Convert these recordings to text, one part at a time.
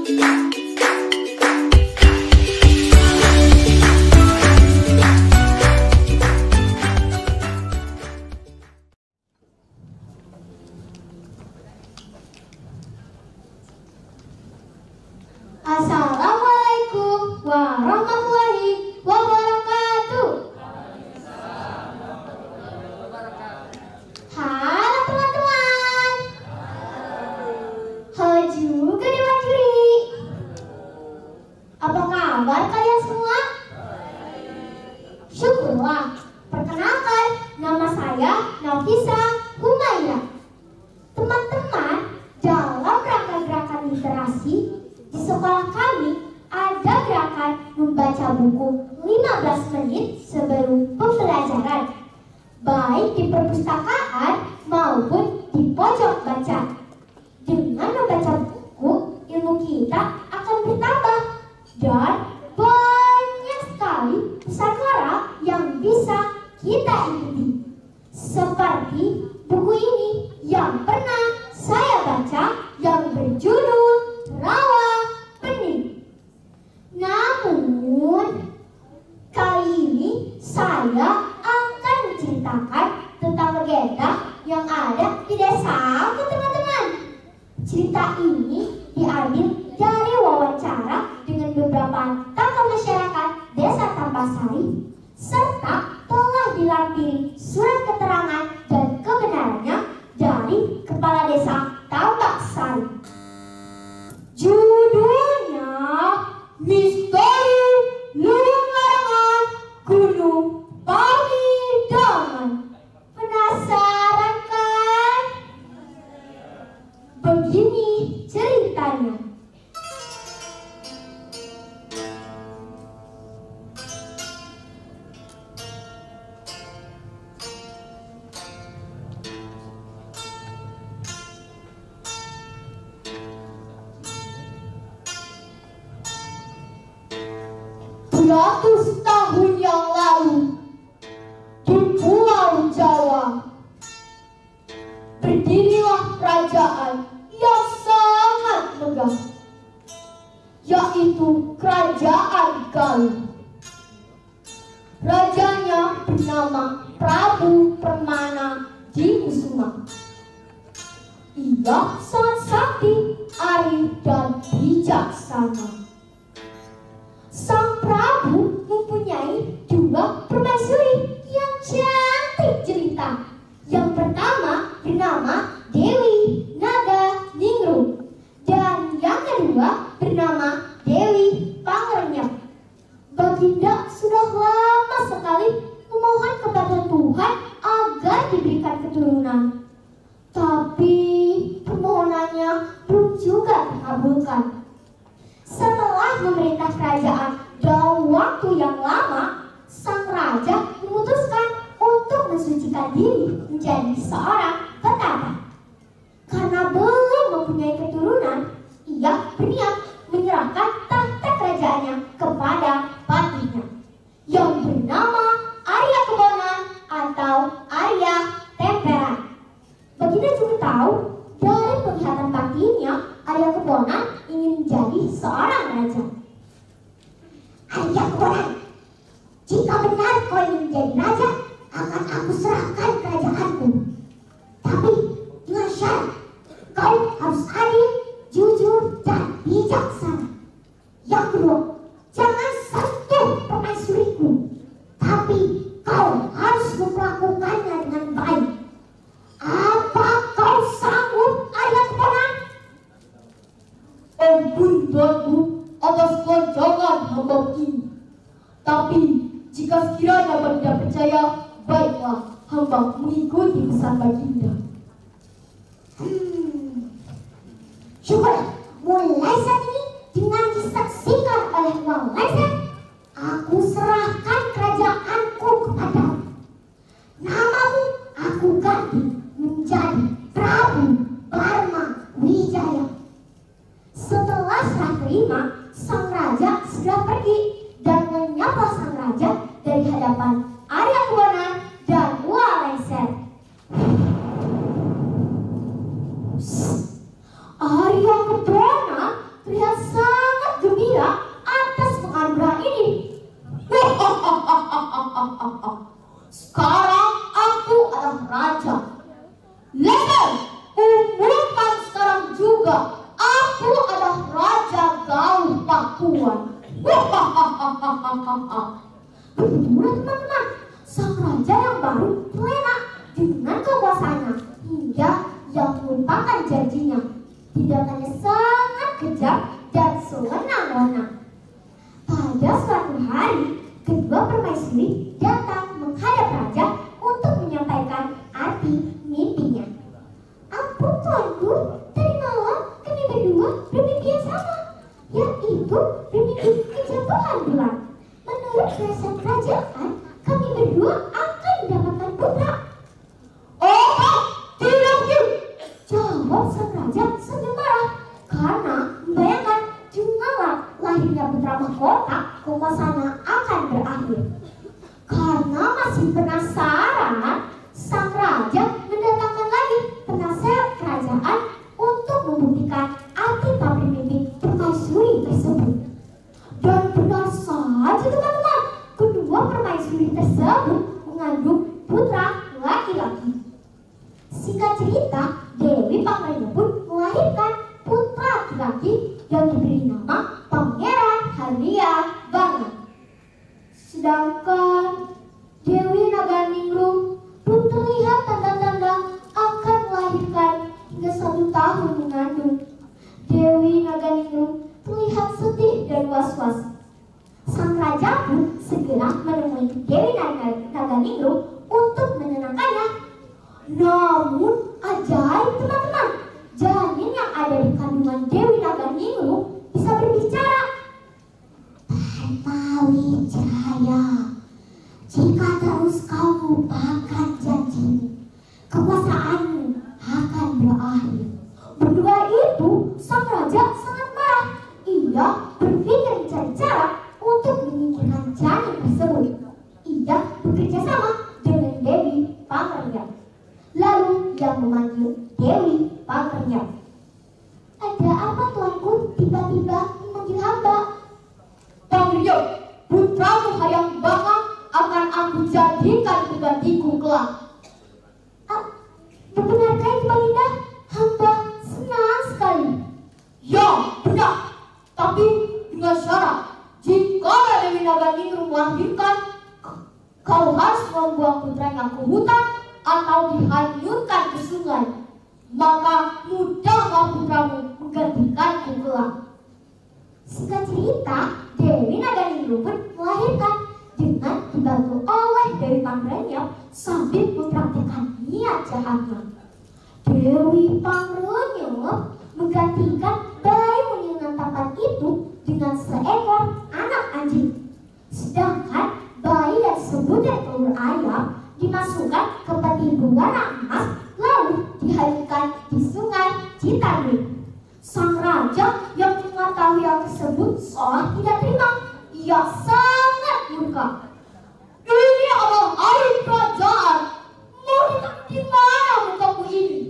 Assalamualaikum warahmatullahi wabarakatuh. Halo teman-teman. Halo juga Dewan Juri. Apa kabar kalian semua? Syukurlah. Perkenalkan, nama saya Nafisa Humaira. Teman-teman, dalam rangka gerakan literasi di sekolah kami ada gerakan membaca buku 15 menit sebelum pembelajaran, baik di perpustakaan maupun di pojok baca. Dengan membaca buku, ilmu kita akan bertambah dan banyak sekali pusakara yang bisa kita ikuti. Seperti buku ini yang pernah saya baca yang berjudul Rawa Bening. Namun, kali ini saya akan menceritakan tentang legenda yang ada di desaku, teman-teman. Cerita ini diambil dari wawancara dengan beberapa tokoh masyarakat Desa Tampasari, serta telah dilampiri surat keterangan dan kebenarannya dari Kepala Desa Tampasari. Judulnya Misteri Lubung Larangan Gunung Pawidangan. Penasaran kan? Begini ceritanya. Ratus tahun yang lalu di Pulau Jawa berdirilah kerajaan yang sangat megah, yaitu Kerajaan Galuh. Rajanya bernama Prabu Permana Dikusuma. Ia sangat sakti, arif dan bijaksana. Sang Prabu mempunyai dua permaisuri yang cantik jelita. Yang pertama bernama Dewi Naga Ningrum dan yang kedua bernama Dewi Pangerenyap. Baginda sudah lama sekali memohon kepada Tuhan agar diberikan keturunan, tapi permohonannya belum juga terkabulkan. Setelah memerintah kerajaan dalam waktu yang lama, sang raja memutuskan untuk mensucikan diri menjadi seorang petapa. Karena belum mempunyai keturunan, ia berniat menyerahkan tahta kerajaannya kepada patinya yang bernama Arya Kebonan atau Arya Temperan. Baginda juga tahu dari penglihatan patinya, Arya Kebonan ingin menjadi seorang raja. Arya Kebonan, jika benar kau ingin menjadi raja, akan aku serahkan kerajaanku. Tapi dengan syarat, kau harus adil, jujur, dan bijaksana. Yang kedua, jangan sentuh permaisuriku, tapi kau harus memperlakukannya dengan baik. Apa kau sanggup, Arya Kebonan? Ampun Tuanku atas kelancangan hamba ini. Tapi jika sekiranya Baginda percaya, baiklah hamba mengikuti pesan Baginda. Syukur, mulai saat ini dengan disaksikan oleh Wang Lengser, aku serahkan kerajaanku kepadamu. Namamu aku ganti menjadi Prabu Parma Wijaya. Setelah serah terima, sang raja segera pergi dan menyapa sang raja dari hadapan Arya Kebonan dan Wang Lengser. Arya Kebonan terlihat Sekarang aku adalah raja. Leser, umumkan sekarang juga. Aku adalah Raja Galuh Pakuan. Begitulah teman-teman, sang raja yang baru terlena dengan kekuasaannya hingga ia melupakan janjinya. Tindakannya sangat kejam dan sewenang-wenang. Pada suatu hari, kedua permaisuri datang menghadap raja untuk menyampaikan arti mimpinya. Ampun tuanku, tadi malam kami berdua bermimpi yang sama, yaitu bermimpi kejatuhan bulan. Menurut firasat kerajaan, kami berdua akan mendapatkan putra. Oh, tidak mungkin, Jawab sang raja sambil marah karena membayangkan denganlah lahirnya putra mahkota, kekuasaannya akan berakhir. Karena masih penasaran, sang raja mendatangkan lagi penasehat kerajaan untuk membuktikan arti tabir mimpi permaisuri tersebut. Dan benar saja teman-teman, kedua permaisuri tersebut mengandung putra laki-laki. Singkat cerita, Dewi Pangranyo pun melahirkan putra laki-laki yang diberi nama Pangeran Harya Banget. Sedangkan Dewi Naganingrum belum terlihat tanda-tanda akan melahirkan hingga 1 tahun mengandung. Dewi Naganingrum terlihat sedih dan was-was. Sang raja pun segera menemui Dewi Naganingrum untuk menenangkannya. Namun ajaib teman-teman, janin yang ada di kandungan Dewi Naganingrum bisa berbicara. Permawijaya, jika terus kau lupakan janjimu, kekuasaanmu akan berakhir. Berdua itu, sang raja sangat marah. Ia berpikir mencari cara untuk menyingkirkan janin tersebut. Ia bekerja sama dengan Dewi Pangranyo. Lalu ia memanggil Dewi Pangranyo. Ada apa tuanku tiba-tiba memanggil hamba? Pangranyo, putramu Hayam Banget akan aku jadikan penggantiku kelak. Benarkah itu Baginda? Hamba senang sekali. Ya, benar. Tapi dengan syarat, jika Dewi Naganingrum melahirkan, kau harus membuang putranya ke hutan atau dihanyutkan ke sungai. Maka mudahlah putramu menggantikanku kelak. Singkat cerita, Dewi Naganingrum pun melahirkan dengan dibantu oleh Dewi Pangranyo sambil mempraktikkan niat jahatnya. Dewi Pangranyo menggantikan bayi monyet tampan itu dengan seekor anak anjing. Sedangkan bayi dan sebutir telur ayam dimasukkan ke peti berwarna emas lalu dihanyutkan di sungai Citarum. Sang raja yang mengetahui hal tersebut seolah tidak terima. Ia sangat murka. Ini adalah air kerajaan. Mau ditaruh di mana mukamu ini?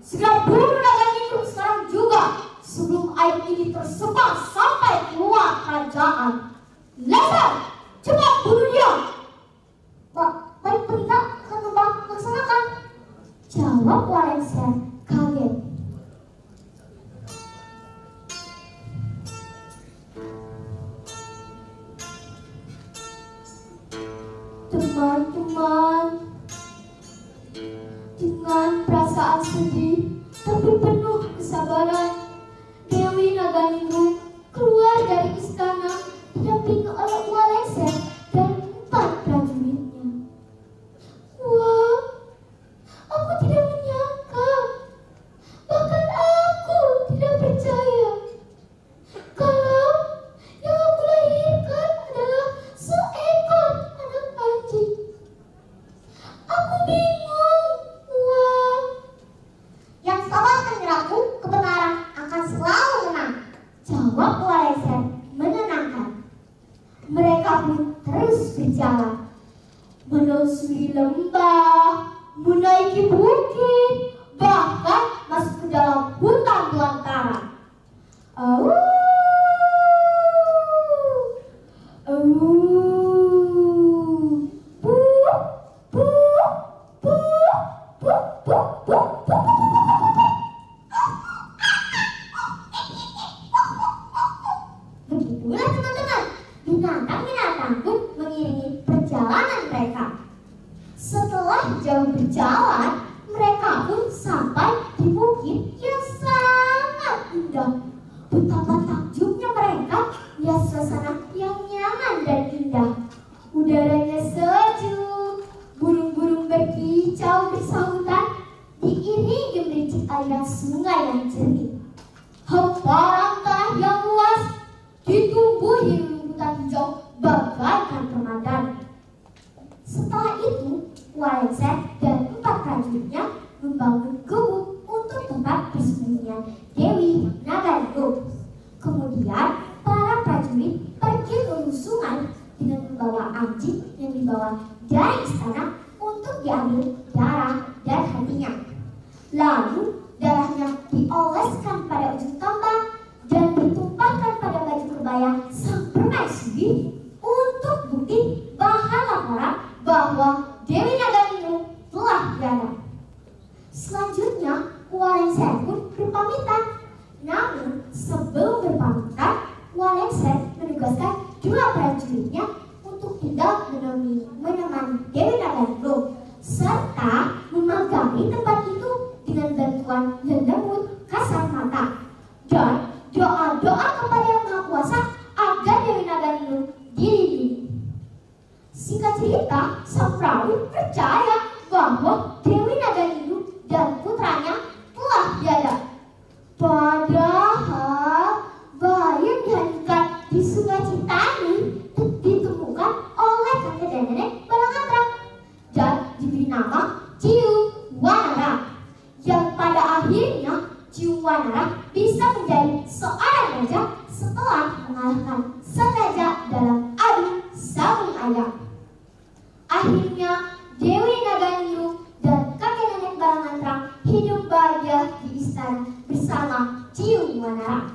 Segera bunuh Naganingrum sekarang juga sebelum air ini tersebar sampai keluar kerajaan. Leser, cepat bunuh dia. Baik Baginda, akan hamba laksanakan. Jawab Walengser kaget. Teman-teman, dengan perasaan sedih tapi penuh kesabaran, Dewi Naganingrum keluar dari istana didampingi oleh Walengser dan 4 prajuritnya. Wah, aku tidak menyangka, bahkan aku tidak percaya kalau yang aku lahirkan adalah seekor anak anjing. Aku bingung. Wah, yang salah menyerahku, kebenaran akan selalu menang. Jawab Walengser menenangkan. Mereka pun terus berjalan, menelusuri lembah, menaiki bukit, bahkan masuk ke dalam hutan belantara. binatang-binatang pun mengiringi perjalanan mereka. Setelah jauh berjalan, mereka pun sampai di bukit yang sangat indah. Betapa takjubnya mereka lihat suasana yang nyaman dan indah. Udaranya sejuk, burung-burung berkicau bersahutan, diiringi gemericik aliran sungai yang jernih. Hamparan tanah yang luas ditumbuhi rumputan hijau bagaikan permadani. Setelah itu, Walengser dan 4 prajuritnya membangun gubuk untuk tempat persembunyian Dewi Naganingrum. Kemudian, para prajurit pergi ke sungai dengan membawa anjing yang dibawa dari istana untuk diambil darah dan hatinya. Lalu, darahnya dioleskan pada ujung tombak dan ditumpahkan pada baju kebaya sang permaisuri untuk bukti bahan laporan bahwa Dewi Naganingrum telah tiada. Selanjutnya, Walengser pun berpamitan. Namun, sebelum berpamitan, Walengser menugaskan 2 prajuritnya untuk tinggal menemani Dewi Naganingrum serta memagangi tempat itu dengan bantuan lelemut kasat mata dan doa-doa kepada Yang Maha Kuasa agar Dewi Naganingrum dilindungi. Singkat cerita, sang perawi percaya bahwa Dewi Naganingrum dan putranya telah tiada. Padahal bayi yang dihanyutkan di Sungai Citani ditemukan oleh kakek dan nenek Balangatra dan diberi nama Ciuwanara, yang pada akhirnya Ciuwanara bisa menjadi seorang raja setelah mengalahkan sang raja dalam adu sabung ayam. Akhirnya Dewi Naganingrum dan kakek nenek Balangatra hidup bahagia di istana bersama Ciuwanara.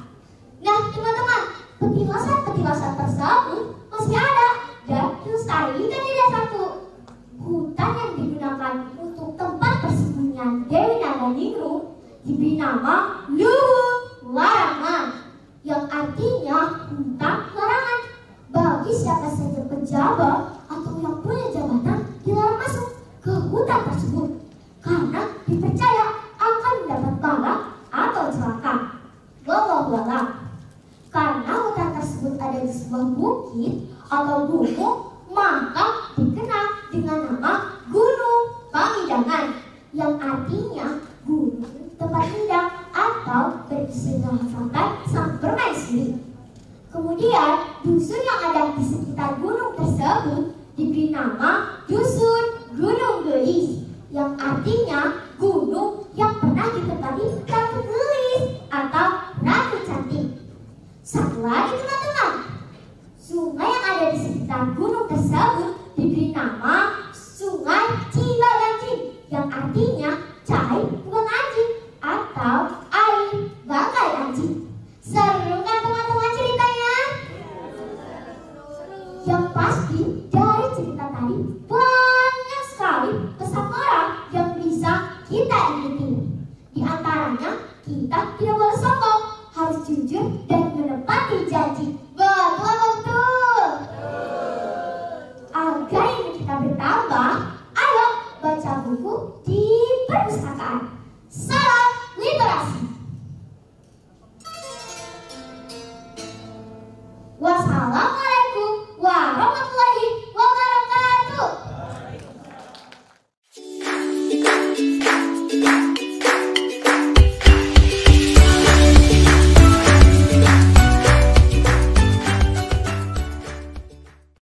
Nah teman-teman, petilasan-petilasan tersebut masih ada dan dilestarikan di desaku. Hutan yang digunakan untuk tempat persembunyian Dewi Naganingrum diberi nama Luwuk Larangan, yang artinya hutan larangan. Bagi siapa saja pejabat atau yang punya jabatan dilarang masuk ke hutan tersebut karena dipercaya akan mendapat bala atau celaka. Wallahualam. Karena hutan tersebut ada di sebuah bukit atau gunung, maka dikenal dengan nama Gunung Pangidangan, yang artinya gunung tempat indah atau beristilah santai sang permaisuri. Kemudian dusun yang ada di sekitar gunung tersebut diberi nama Dusun Gunung Gelis, yang artinya gunung yang pernah ditempati Ratu Gelis atau Ratu Cantik. Satu lagi teman-teman, sungai yang ada di sekitar gunung tersebut diberi nama Sungai Cibaganjing, yang artinya cai bukan anjing atau air bangkai anjing. Seru kan teman-teman ceritanya? Yang pasti dari cerita tadi banyak sekali pesan moral yang bisa kita ikuti. Di antaranya, kita tidak boleh sombong, harus jujur dan menepati janji. Betul. Agar ilmu kita bertambah, ayo baca buku di perpustakaan. Salam literasi. Wassalamualaikum